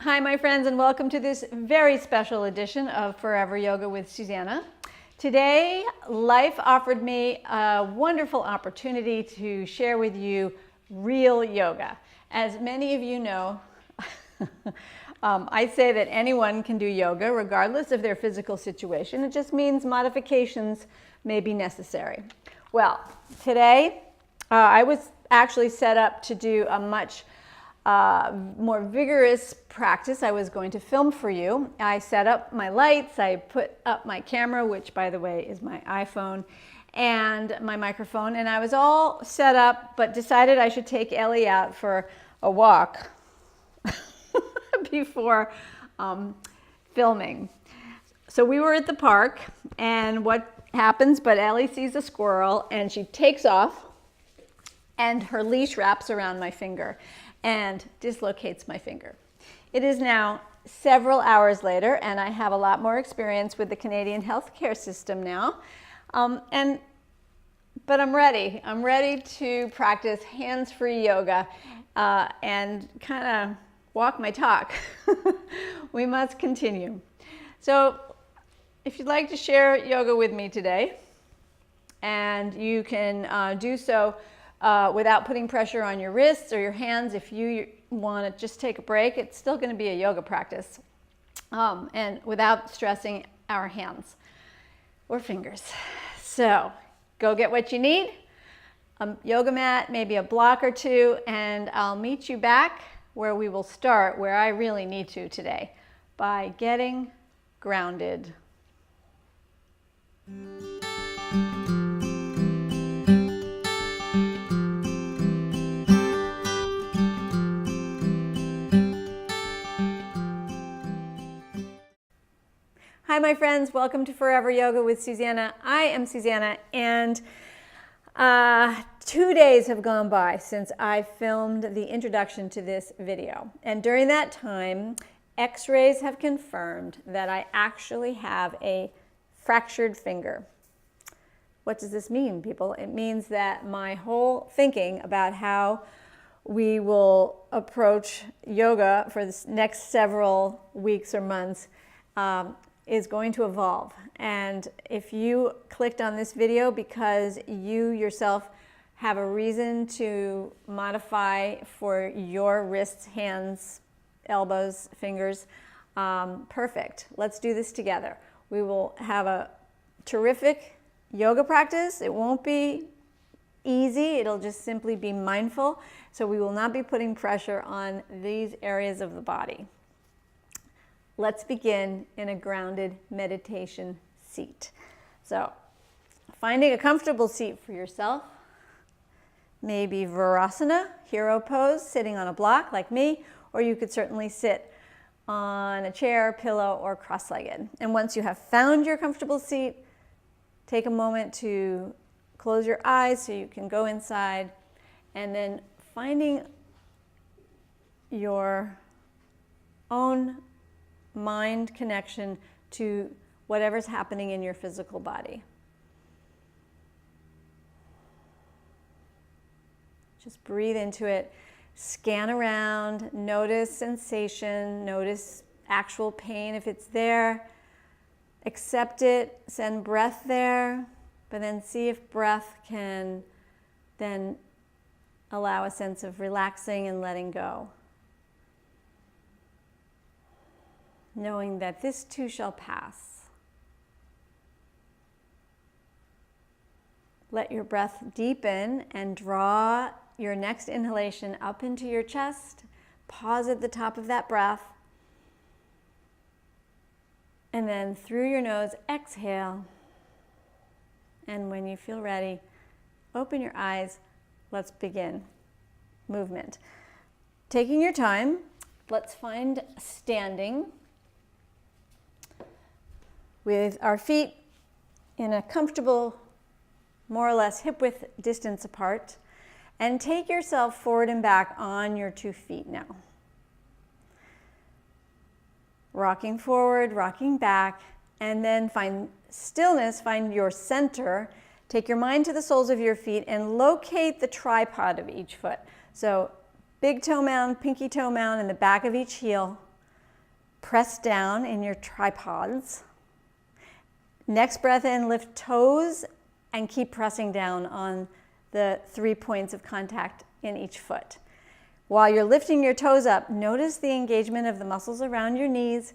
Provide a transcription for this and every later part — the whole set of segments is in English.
Hi, my friends, and welcome to this very special edition of Forever Yoga with Susanna. Today, life offered me a wonderful opportunity to share with you real yoga. As many of you know, I say that anyone can do yoga regardless of their physical situation. It just means modifications may be necessary. Well, today I was actually set up to do a much more vigorous practice. I was going to film for you. I set up my lights, I put up my camera, which by the way is my iPhone, and my microphone, and I was all set up, but decided I should take Ellie out for a walk before filming. So we were at the park, and what happens but Ellie sees a squirrel and she takes off, and her leash wraps around my finger and dislocates my finger. It is now several hours later, and I have a lot more experience with the Canadian healthcare system now. But I'm ready. I'm ready to practice hands-free yoga and kind of walk my talk. We must continue. So if you'd like to share yoga with me today, and you can do so without putting pressure on your wrists or your hands. If you want to just take a break, it's still going to be a yoga practice, and without stressing our hands or fingers. So go get what you need, a yoga mat, maybe a block or two, and I'll meet you back where we will start, where I really need to today, by getting grounded. Hi, my friends. Welcome to Forever Yoga with Susanna. I am Susanna, and 2 days have gone by since I filmed the introduction to this video. And during that time, X-rays have confirmed that I actually have a fractured finger. What does this mean, people? It means that my whole thinking about how we will approach yoga for the next several weeks or months is going to evolve. And if you clicked on this video because you yourself have a reason to modify for your wrists, hands, elbows, fingers, perfect. Let's do this together. We will have a terrific yoga practice. It won't be easy. It'll just simply be mindful. So we will not be putting pressure on these areas of the body. Let's begin in a grounded meditation seat. So, finding a comfortable seat for yourself, maybe Virasana, hero pose, sitting on a block like me, or you could certainly sit on a chair, pillow, or cross-legged. And once you have found your comfortable seat, take a moment to close your eyes so you can go inside, and then finding your own mind connection to whatever's happening in your physical body. Just breathe into it, scan around, notice sensation, notice actual pain if it's there, accept it, send breath there, but then see if breath can then allow a sense of relaxing and letting go. Knowing that this too shall pass. Let your breath deepen and draw your next inhalation up into your chest. Pause at the top of that breath. And then through your nose, exhale. And when you feel ready, open your eyes. Let's begin movement. Taking your time, let's find standing with our feet in a comfortable, more or less hip-width distance apart, and take yourself forward and back on your 2 feet now. Rocking forward, rocking back, and then find stillness, find your center. Take your mind to the soles of your feet and locate the tripod of each foot. So big toe mound, pinky toe mound in the back of each heel. Press down in your tripods. Next breath in, lift toes and keep pressing down on the 3 points of contact in each foot. While you're lifting your toes up, notice the engagement of the muscles around your knees,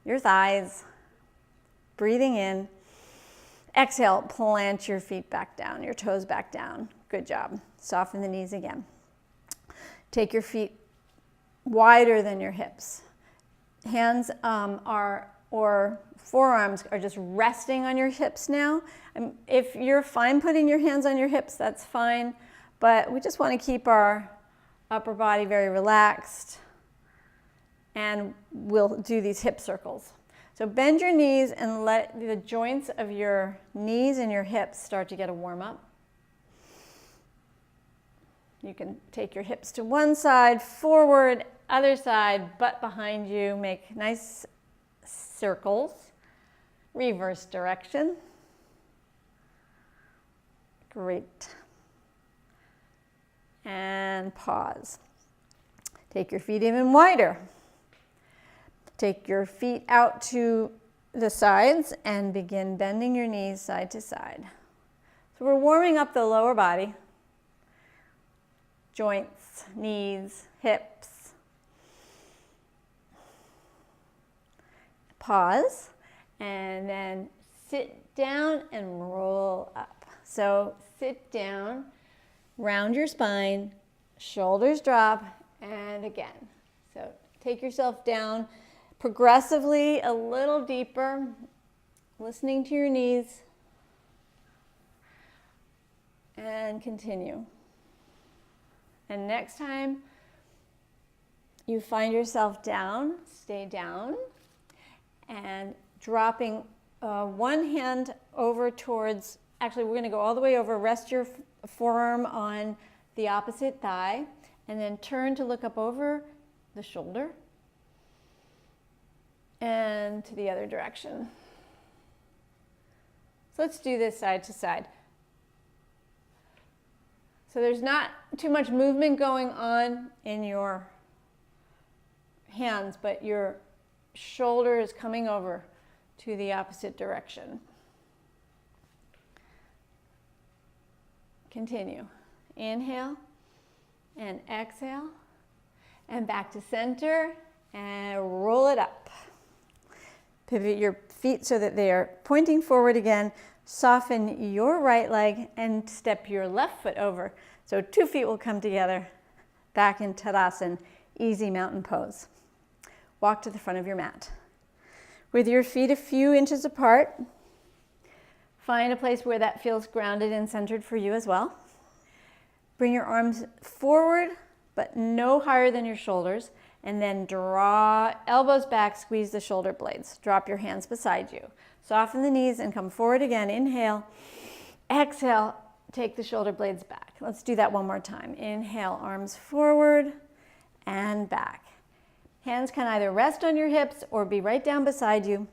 your thighs. Breathing in. Exhale, plant your feet back down, your toes back down. Good job. Soften the knees again. Take your feet wider than your hips. Hands or forearms are just resting on your hips now. If you're fine putting your hands on your hips, that's fine. But we just want to keep our upper body very relaxed. And we'll do these hip circles. So bend your knees and let the joints of your knees and your hips start to get a warm up. You can take your hips to one side, forward, other side, butt behind you. Make nice circles. Reverse direction. Great. And pause. Take your feet even wider. Take your feet out to the sides and begin bending your knees side to side. So we're warming up the lower body. Joints, knees, hips. Pause, and then sit down and roll up. So sit down, round your spine, shoulders drop, and again. So take yourself down progressively a little deeper, listening to your knees, and continue. And next time you find yourself down, stay down, and dropping one hand over towards, actually we're going to go all the way over, rest your forearm on the opposite thigh, and then turn to look up over the shoulder and to the other direction. So let's do this side to side. So there's not too much movement going on in your hands, but your shoulder is coming over to the opposite direction. Continue. Inhale and exhale and back to center and roll it up. Pivot your feet so that they are pointing forward again. Soften your right leg and step your left foot over. So 2 feet will come together. Back in Tadasana, easy mountain pose. Walk to the front of your mat. With your feet a few inches apart, find a place where that feels grounded and centered for you as well. Bring your arms forward, but no higher than your shoulders. And then draw elbows back, squeeze the shoulder blades. Drop your hands beside you. Soften the knees and come forward again. Inhale. Exhale, take the shoulder blades back. Let's do that one more time. Inhale, arms forward and back. Hands can either rest on your hips or be right down beside you.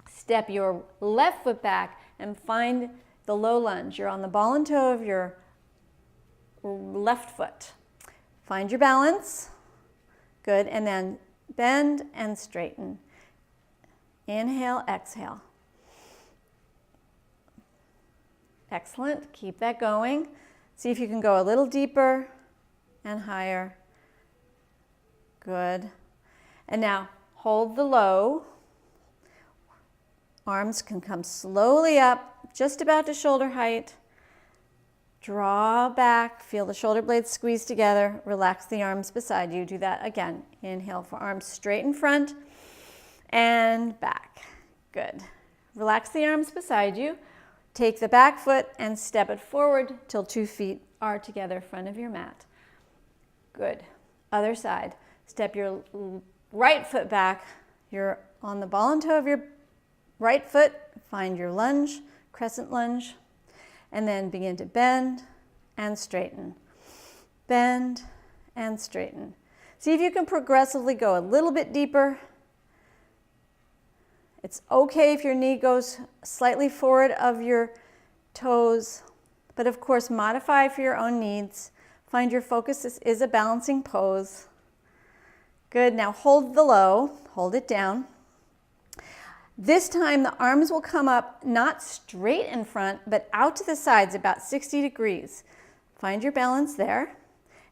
Step your left foot back and find the low lunge. You're on the ball and toe of your left foot. Find your balance. Good, and then bend and straighten. Inhale, exhale. Excellent, keep that going. See if you can go a little deeper and higher. Good. And now hold the low. Arms can come slowly up, just about to shoulder height. Draw back, feel the shoulder blades squeeze together, relax the arms beside you. Do that again. Inhale for arms straight in front and back. Good. Relax the arms beside you. Take the back foot and step it forward till 2 feet are together in front of your mat. Good. Other side. Step your right foot back. You're on the ball and toe of your right foot. Find your lunge, crescent lunge. And then begin to bend and straighten. Bend and straighten. See if you can progressively go a little bit deeper. It's okay if your knee goes slightly forward of your toes, but of course modify for your own needs. Find your focus. This is a balancing pose. Good, now hold the low. hold it down. This time the arms will come up not straight in front, but out to the sides about 60 degrees. Find your balance there,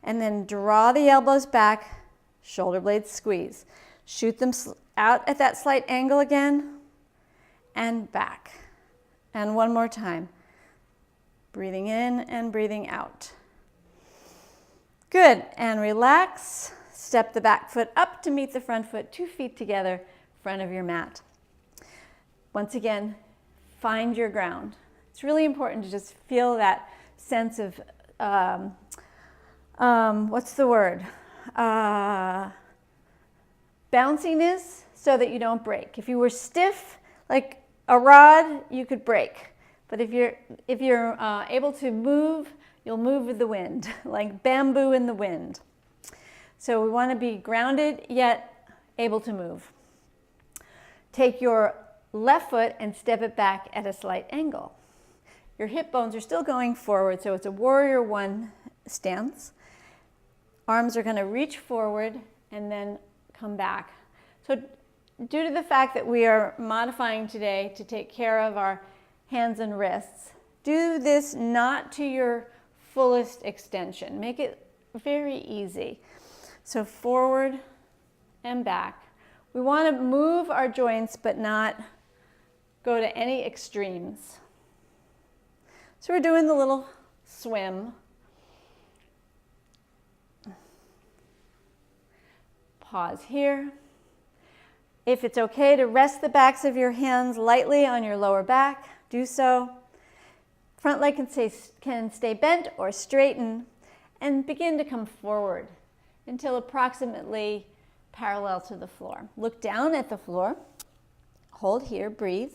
and then draw the elbows back, shoulder blades squeeze. Shoot them out at that slight angle again, and back. And one more time. Breathing in and breathing out. Good, and relax. Step the back foot up to meet the front foot, 2 feet together, front of your mat. Once again, find your ground. It's really important to just feel that sense of, what's the word? Bounciness, so that you don't break. If you were stiff, like a rod, you could break. But if you're able to move, you'll move with the wind, like bamboo in the wind. So we want to be grounded, yet able to move. Take your left foot and step it back at a slight angle. Your hip bones are still going forward, so it's a warrior one stance. Arms are going to reach forward and then come back. So due to the fact that we are modifying today to take care of our hands and wrists, do this not to your fullest extension. Make it very easy. So forward and back. We want to move our joints but not go to any extremes. So we're doing the little swim. Pause here. If it's okay to rest the backs of your hands lightly on your lower back, do so. Front leg can stay bent or straighten, and begin to come forward until approximately parallel to the floor. Look down at the floor. Hold here, breathe.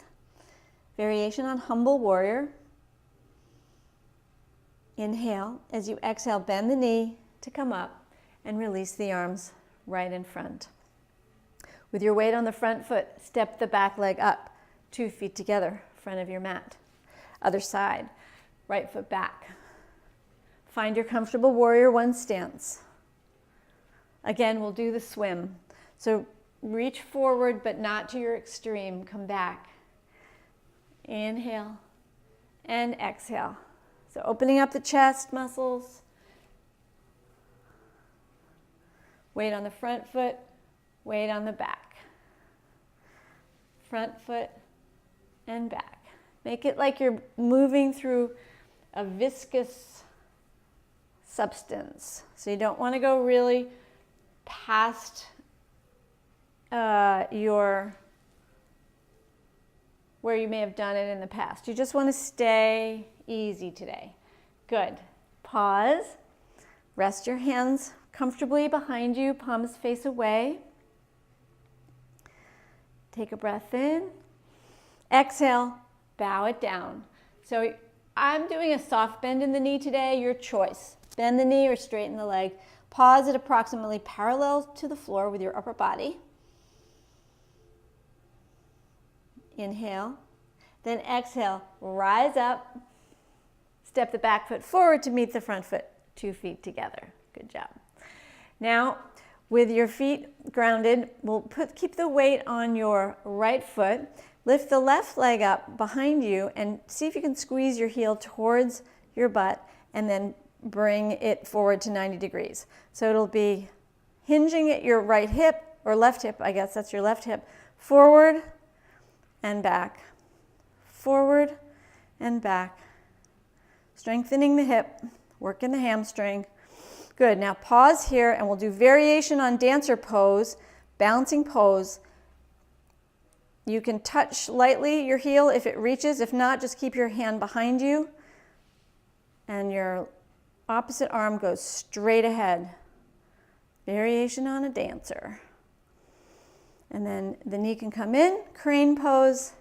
Variation on humble warrior. Inhale. As you exhale, bend the knee to come up and release the arms right in front. With your weight on the front foot, step the back leg up, 2 feet together, front of your mat. Other side, right foot back. Find your comfortable warrior one stance. Again, we'll do the swim. So reach forward, but not to your extreme. Come back. Inhale and exhale. So opening up the chest muscles. Weight on the front foot, weight on the back. Front foot and back. Make it like you're moving through a viscous substance. So you don't want to go really past where you may have done it in the past. You just want to stay easy today. Good. Pause. Rest your hands comfortably behind you, palms face away. Take a breath in. Exhale, bow it down. So I'm doing a soft bend in the knee today, your choice. Bend the knee or straighten the leg. Pause at approximately parallel to the floor with your upper body. Inhale. Then exhale, rise up. Step the back foot forward to meet the front foot, 2 feet together. Good job. Now, with your feet grounded, we'll keep the weight on your right foot. Lift the left leg up behind you and see if you can squeeze your heel towards your butt and then bring it forward to 90 degrees. So it'll be hinging at your right hip, or left hip, I guess that's your left hip, forward and back, forward and back. Strengthening the hip, working the hamstring. Good, now pause here and we'll do variation on dancer pose, bouncing pose. You can touch lightly your heel if it reaches. If not, just keep your hand behind you and your opposite arm goes straight ahead. Variation on a dancer. And then the knee can come in, crane pose,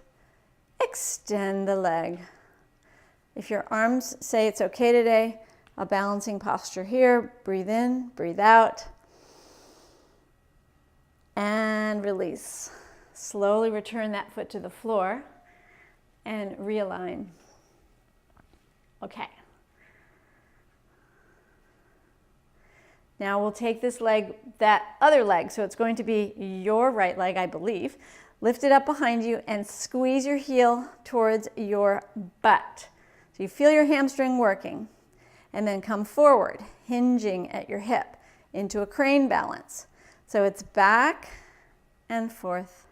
extend the leg. If your arms say it's okay today, a balancing posture here. Breathe in, breathe out, and release. Slowly return that foot to the floor and realign. Okay. Now we'll take this leg, that other leg, so it's going to be your right leg, I believe. Lift it up behind you and squeeze your heel towards your butt. So you feel your hamstring working. And then come forward, hinging at your hip into a crane balance. So it's back and forth,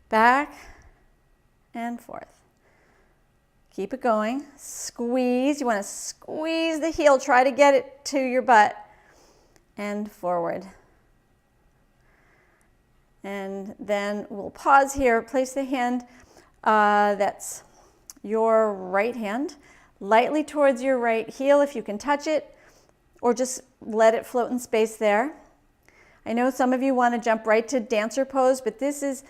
back and forth. Keep it going. Squeeze. You want to squeeze the heel. Try to get it to your butt. And forward. And then we'll pause here. Place the hand that's your right hand lightly towards your right heel if you can touch it, or just let it float in space there. I know some of you want to jump right to dancer pose, but this is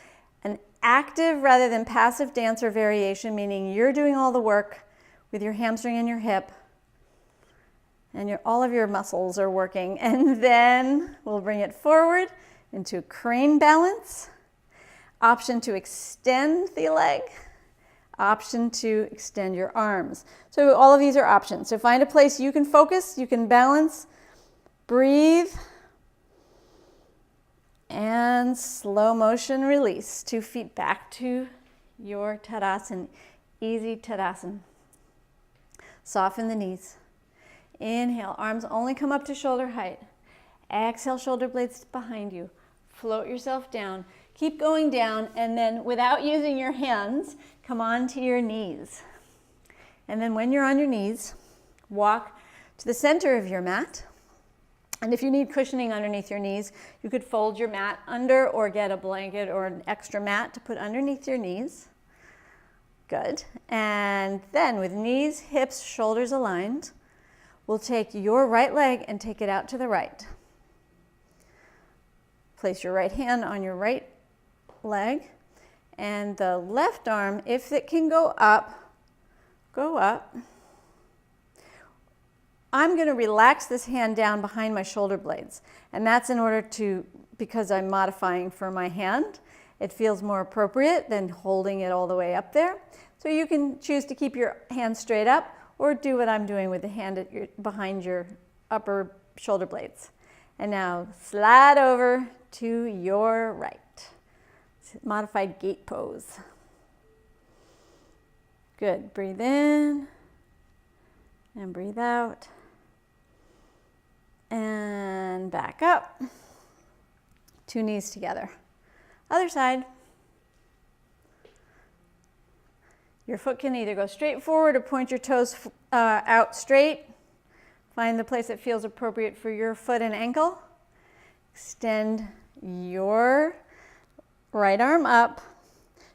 an active rather than passive dancer variation, meaning you're doing all the work with your hamstring and your hip, and all of your muscles are working. And then we'll bring it forward into crane balance. Option to extend the leg. Option to extend your arms. So all of these are options. So find a place you can focus, you can balance, breathe, and slow motion release. 2 feet back to your Tadasana, easy Tadasana. Soften the knees. Inhale, arms only come up to shoulder height. Exhale, shoulder blades behind you. Float yourself down. Keep going down, and then without using your hands, come on to your knees. And then when you're on your knees, walk to the center of your mat. And if you need cushioning underneath your knees, you could fold your mat under or get a blanket or an extra mat to put underneath your knees. Good. And then with knees, hips, shoulders aligned, we'll take your right leg and take it out to the right. Place your right hand on your right leg, and the left arm, if it can go up, go up. I'm going to relax this hand down behind my shoulder blades, and that's in order to, because I'm modifying for my hand, it feels more appropriate than holding it all the way up there. So you can choose to keep your hand straight up, or do what I'm doing with the hand at behind your upper shoulder blades. And now slide over to your right. Modified gate pose. Good. Breathe in and breathe out. And back up. 2 knees together. Other side. Your foot can either go straight forward or point your toes out straight. Find the place that feels appropriate for your foot and ankle. Extend your right arm up.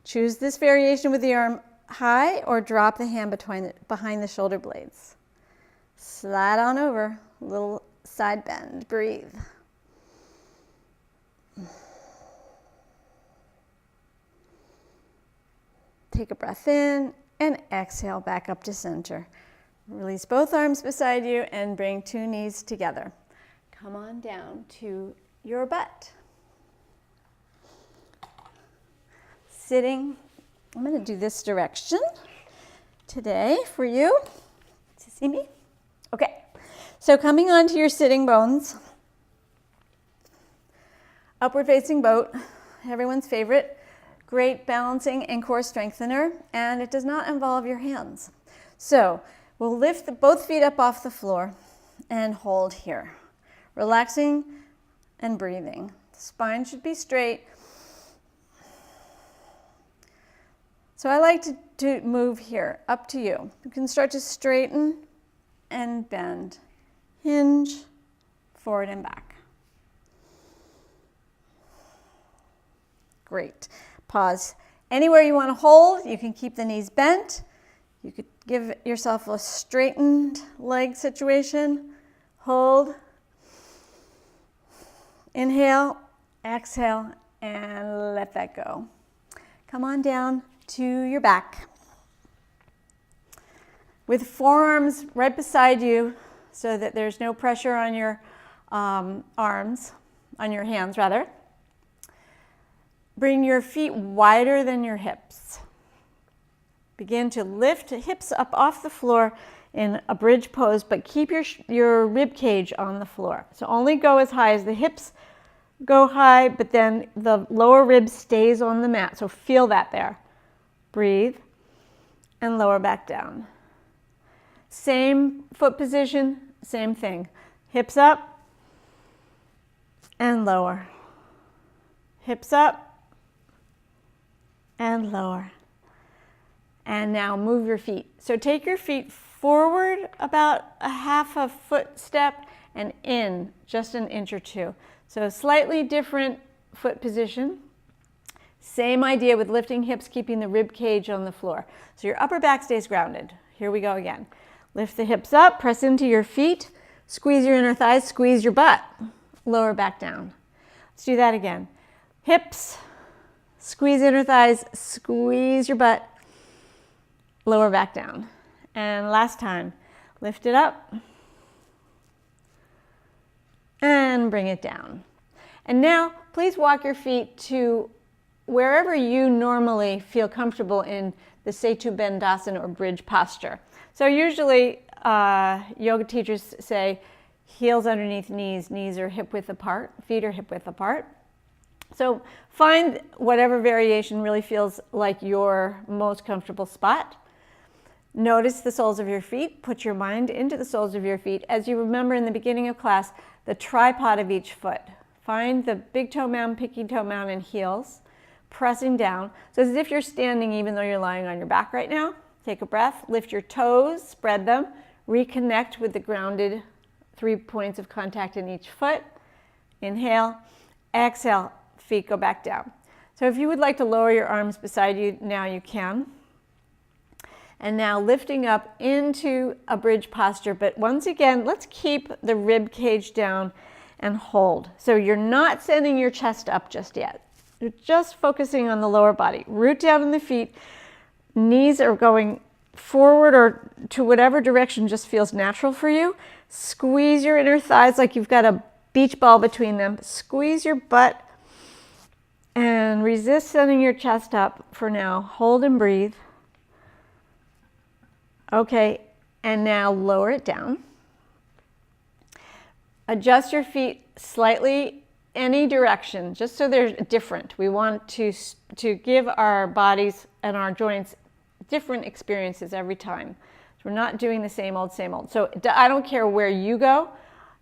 Choose this variation with the arm high, or drop the hand behind the shoulder blades. Slide on over, little side bend. Breathe. Take a breath in and exhale back up to center. Release both arms beside you and bring 2 knees together. Come on down to your butt. Sitting, I'm going to do this direction today for you to see me. Okay, so coming onto your sitting bones, upward facing boat, everyone's favorite, great balancing and core strengthener, and it does not involve your hands. So we'll lift both feet up off the floor and hold here, relaxing and breathing. The spine should be straight. So I like to move here, up to you. You can start to straighten and bend, hinge, forward and back. Great. Pause. Anywhere you want to hold, you can keep the knees bent. You could give yourself a straightened leg situation. Hold. Inhale, exhale, and let that go. Come on down to your back. With forearms right beside you so that there's no pressure on your arms, on your hands rather. Bring your feet wider than your hips. Begin to lift the hips up off the floor in a bridge pose, but keep your rib cage on the floor. So only go as high as the hips go high, but then the lower rib stays on the mat. So feel that there. Breathe and lower back down. Same foot position, same thing. Hips up and lower. Hips up and lower. And now move your feet. So take your feet forward about a half a foot step and in just an inch or two. So slightly different foot position. Same idea with lifting hips, keeping the rib cage on the floor. So your upper back stays grounded. Here we go again. Lift the hips up, press into your feet, squeeze your inner thighs, squeeze your butt, lower back down. Let's do that again. Hips, squeeze inner thighs, squeeze your butt, lower back down. And last time, lift it up and bring it down. And now, please walk your feet to wherever you normally feel comfortable in the Setu Bandhasana or bridge posture. So usually yoga teachers say heels underneath knees, knees are hip width apart, feet are hip width apart. So find whatever variation really feels like your most comfortable spot. Notice the soles of your feet. Put your mind into the soles of your feet. As you remember in the beginning of class, the tripod of each foot. Find the big toe mound, pinky toe mound, and heels, pressing down. So as if you're standing even though you're lying on your back right now. Take a breath, lift your toes, spread them, reconnect with the grounded 3 points of contact in each foot. Inhale, exhale, feet go back down. So if you would like to lower your arms beside you now, you can. And now lifting up into a bridge posture, but once again, let's keep the rib cage down and hold. So you're not sending your chest up just yet. You're just focusing on the lower body. Root down in the feet. Knees are going forward or to whatever direction just feels natural for you. Squeeze your inner thighs like you've got a beach ball between them. Squeeze your butt and resist sending your chest up for now. Hold and breathe. Okay, and now lower it down. Adjust your feet slightly any direction, just so they're different. We want to give our bodies and our joints different experiences every time. So we're not doing the same old, same old. So I don't care where you go,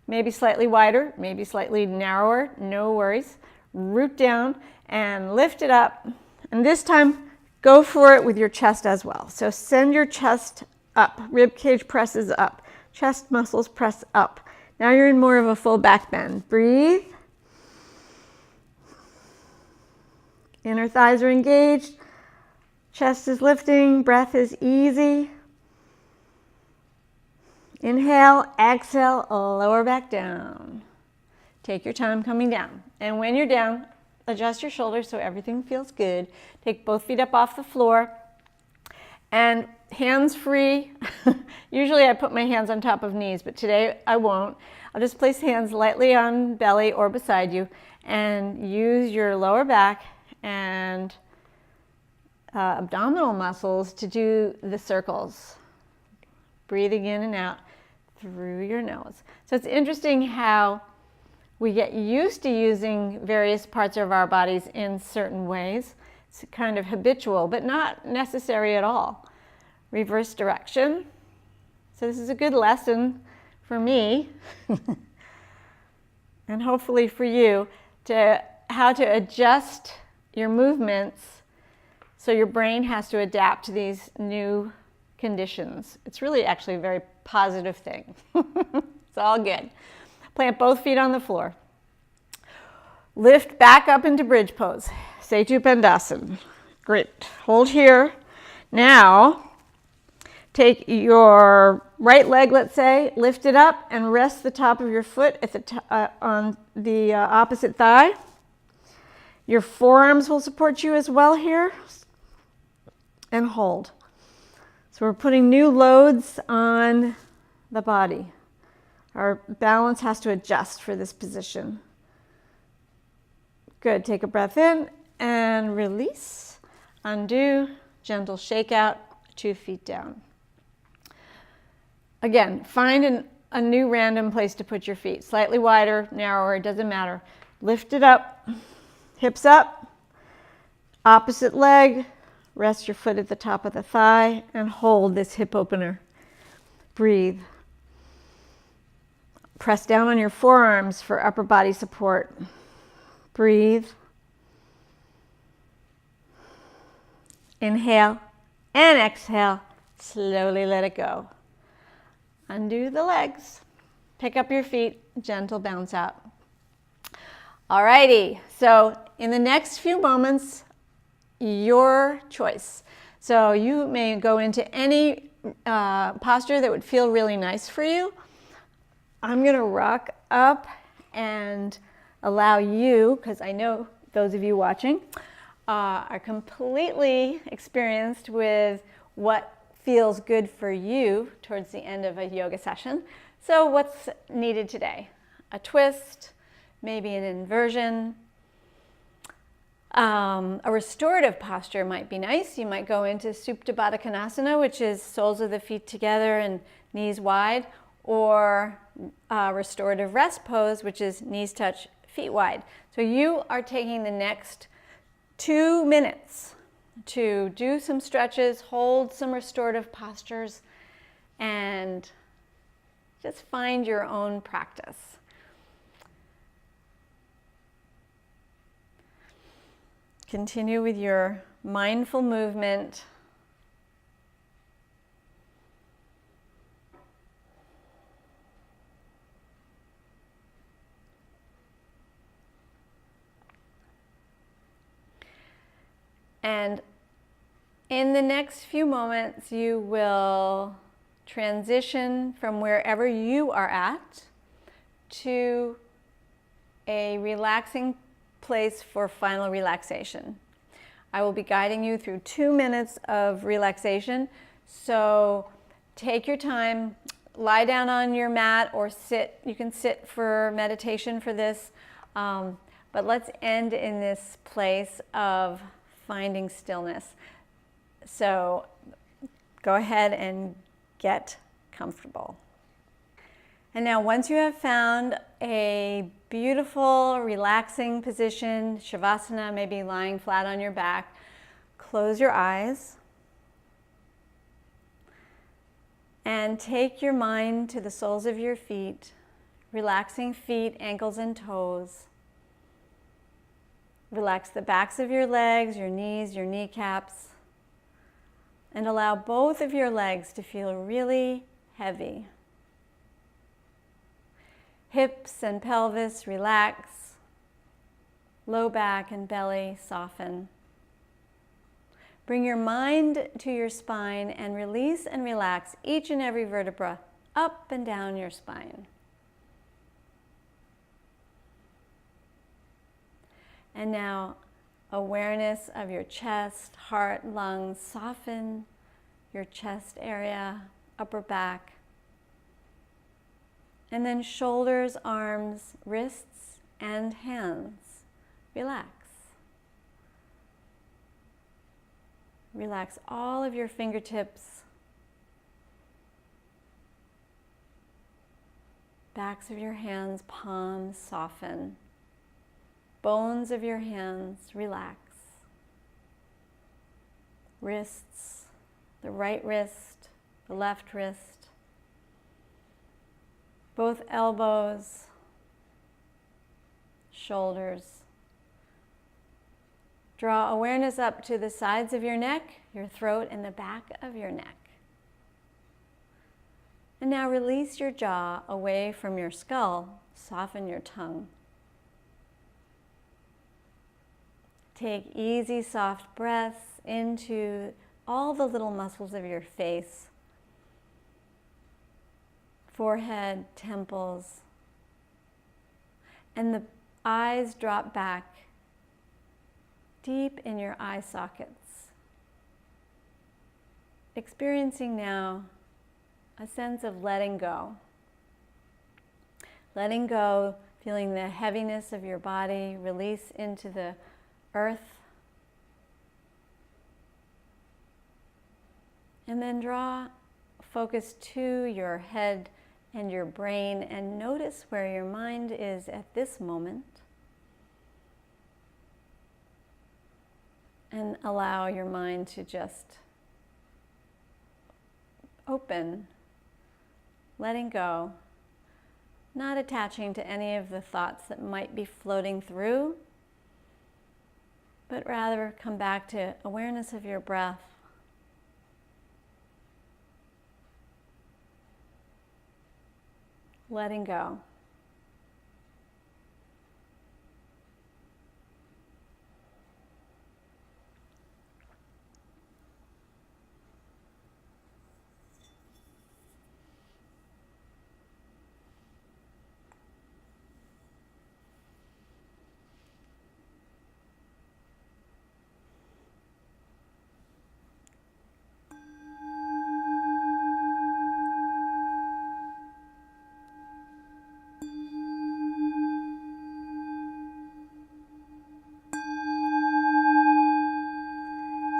maybe slightly wider, maybe slightly narrower, no worries. Root down and lift it up. And this time, go for it with your chest as well. So send your chest up, rib cage presses up, chest muscles press up. Now you're in more of a full back bend. Breathe. Inner thighs are engaged. Chest is lifting, breath is easy. Inhale, exhale, lower back down. Take your time coming down. And when you're down, adjust your shoulders so everything feels good. Take both feet up off the floor. And hands free. Usually I put my hands on top of knees, but today I won't. I'll just place hands lightly on belly or beside you and use your lower back and abdominal muscles to do the circles. Breathing in and out through your nose. So it's interesting how we get used to using various parts of our bodies in certain ways. It's kind of habitual, but not necessary at all. Reverse direction. So this is a good lesson for me and hopefully for you to how to adjust your movements so your brain has to adapt to these new conditions. It's really actually a very positive thing. It's all good. Plant both feet on the floor. Lift back up into bridge pose. Setu Bandhasana. Great. Hold here. Now, take your right leg, let's say, lift it up and rest the top of your foot at on the opposite thigh. Your forearms will support you as well here. And hold. So we're putting new loads on the body. Our balance has to adjust for this position. Good. Take a breath in and release. Undo. Gentle shake out. 2 feet down. Again, find a new random place to put your feet. Slightly wider, narrower, it doesn't matter. Lift it up, hips up, opposite leg. Rest your foot at the top of the thigh and hold this hip opener. Breathe. Press down on your forearms for upper body support. Breathe. Inhale and exhale. Slowly let it go. Undo the legs. Pick up your feet. Gentle bounce out. Alrighty. So in the next few moments, your choice. So you may go into any posture that would feel really nice for you. I'm going to rock up and allow you, because I know those of you watching are completely experienced with what feels good for you towards the end of a yoga session. So what's needed today? A twist, maybe an inversion. A restorative posture might be nice. You might go into Supta Baddha Konasana, which is soles of the feet together and knees wide, or restorative rest pose, which is knees touch, feet wide. So you are taking the next 2 minutes to do some stretches, hold some restorative postures, and just find your own practice. Continue with your mindful movement. And in the next few moments, you will transition from wherever you are at to a relaxing place for final relaxation. I will be guiding you through 2 minutes of relaxation. So take your time, lie down on your mat or sit. You can sit for meditation for this. But let's end in this place of finding stillness. So go ahead and get comfortable. And now once you have found a beautiful, relaxing position, Shavasana, maybe lying flat on your back, close your eyes and take your mind to the soles of your feet, relaxing feet, ankles, and toes. Relax the backs of your legs, your knees, your kneecaps, and allow both of your legs to feel really heavy. Hips and pelvis relax, low back and belly soften. Bring your mind to your spine and release and relax each and every vertebra up and down your spine. And now awareness of your chest, heart, lungs, soften your chest area, upper back. And then shoulders, arms, wrists, and hands. Relax. Relax all of your fingertips, backs of your hands, palms soften. Bones of your hands relax. Wrists, the right wrist, the left wrist. Both elbows, shoulders. Draw awareness up to the sides of your neck, your throat, and the back of your neck. And now release your jaw away from your skull. Soften your tongue. Take easy, soft breaths into all the little muscles of your face. Forehead, temples, and the eyes drop back deep in your eye sockets. Experiencing now a sense of letting go. Letting go, feeling the heaviness of your body release into the earth. And then draw focus to your head and your brain and notice where your mind is at this moment. And allow your mind to just open, letting go, not attaching to any of the thoughts that might be floating through, but rather come back to awareness of your breath. Letting go.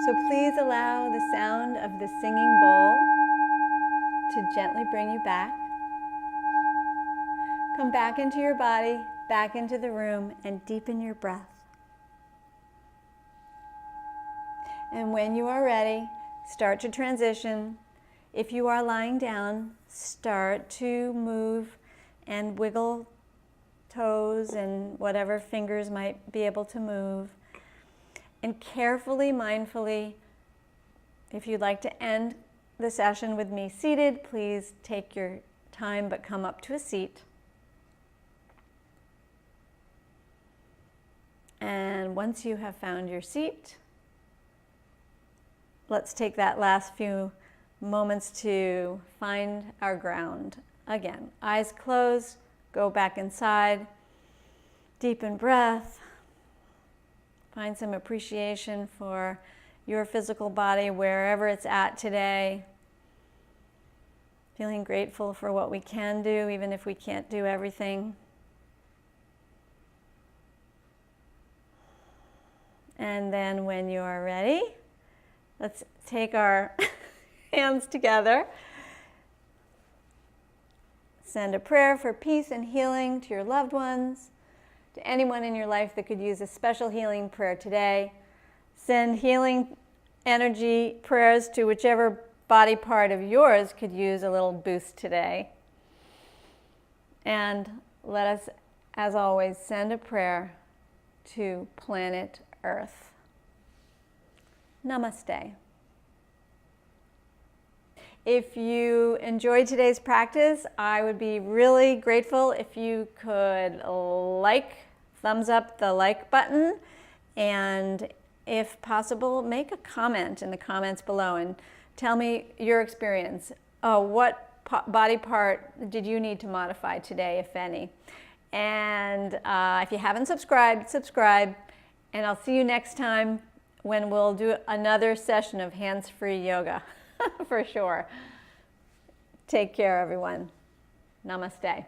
So please allow the sound of the singing bowl to gently bring you back. Come back into your body, back into the room, and deepen your breath. And when you are ready, start to transition. If you are lying down, start to move and wiggle toes and whatever fingers might be able to move. And carefully, mindfully, if you'd like to end the session with me seated, please take your time but come up to a seat. And once you have found your seat, let's take that last few moments to find our ground. Again, eyes closed, go back inside, deepen breath. Find some appreciation for your physical body wherever it's at today. Feeling grateful for what we can do, even if we can't do everything. And then when you're ready, let's take our hands together. Send a prayer for peace and healing to your loved ones, to anyone in your life that could use a special healing prayer today. Send healing energy prayers to whichever body part of yours could use a little boost today. And let us, as always, send a prayer to planet Earth. Namaste. If you enjoyed today's practice, I would be really grateful if you could thumbs up the like button, and if possible, make a comment in the comments below and tell me your experience. What body part did you need to modify today, if any? And if you haven't subscribed, subscribe, and I'll see you next time when we'll do another session of hands-free yoga. For sure. Take care, everyone. Namaste.